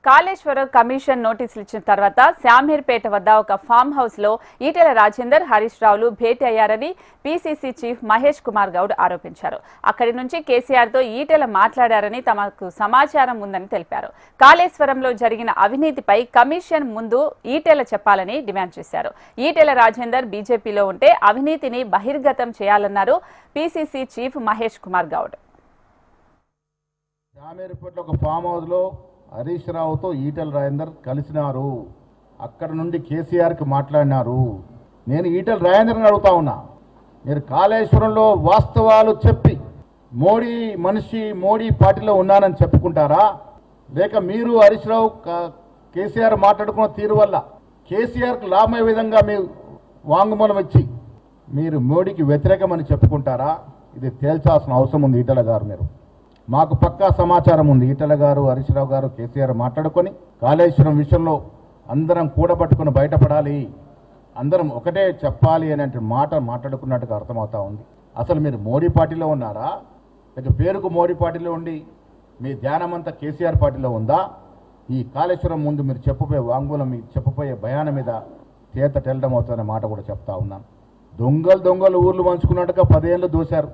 Kaleshwaram commission నోటీసులు ఇచ్చిన తర్వాత శామీర్పేట వద్ద ఒక ఫామ్ హౌస్ లో ఈటెల రాజేందర్, హరీష్ రావులు భేటీ అయ్యారని పీసీసీ చీఫ్ మహేష్ కుమార్ గౌడ్ ఆరోపించారు. అక్కడి నుంచి కేసీఆర్ తో ఈటెల మాట్లాడారని తమకు సమాచారం ఉందని తెలిపారు. కాళేశ్వరంలో జరిగిన అవినీతిపై కమిషన్ ముందు ఈటెల చెప్పాలని డిమాండ్ చేశారు. ఈటెల రాజేందర్ బీజేపీలో ఉంటే అవినీతిని బహిర్గతం చేయాలన్నారు పీసీసీ చీఫ్ మహేష్ కుమార్ గౌడ్. శామీర్పేటలో ఒక ఫామ్ హౌస్ లో హరీష్ రావుతో ఈటెల రాజేందర్ కలిసినారు. అక్కడ నుండి కేసీఆర్కి మాట్లాడినారు. నేను ఈటెల రాజేందర్ని అడుగుతా ఉన్నా, మీరు కాళేశ్వరంలో వాస్తవాలు చెప్పి మోడీ మనిషి మోడీ పార్టీలో ఉన్నానని చెప్పుకుంటారా, లేక మీరు హరీష్ రావు కేసీఆర్ మాట్లాడుకున్న తీరు వల్ల కేసీఆర్కి లాభమయ్యే విధంగా మీరు వాంగ్మూలం ఇచ్చి మీరు మోడీకి వ్యతిరేకమని చెప్పుకుంటారా? ఇది తేల్చాల్సిన అవసరం ఉంది. ఈటెల గారు, మీరు మాకు పక్కా సమాచారం ఉంది. ఈటెల గారు, హరీష్ రావు గారు, కేసీఆర్ మాట్లాడుకొని కాళేశ్వరం విషయంలో అందరం కూడబట్టుకుని బయటపడాలి, అందరం ఒకటే చెప్పాలి అనే మాట మాట్లాడుకున్నట్టుగా అర్థమవుతా ఉంది. అసలు మీరు మోడీ పార్టీలో ఉన్నారా, లేక పేరుకు మోడీ పార్టీలో ఉండి మీ ధ్యానమంతా కేసీఆర్ పార్టీలో ఉందా? ఈ కాళేశ్వరం ముందు మీరు చెప్పబోయే వాంగ్మూలం, మీరు చెప్పబోయే భయాన మీద చేత తెల్లడం అవుతుందనే మాట కూడా చెప్తా ఉన్నాను. దొంగలు ఊర్లు పంచుకున్నట్టుగా 10 ఏళ్ళు దోశారు.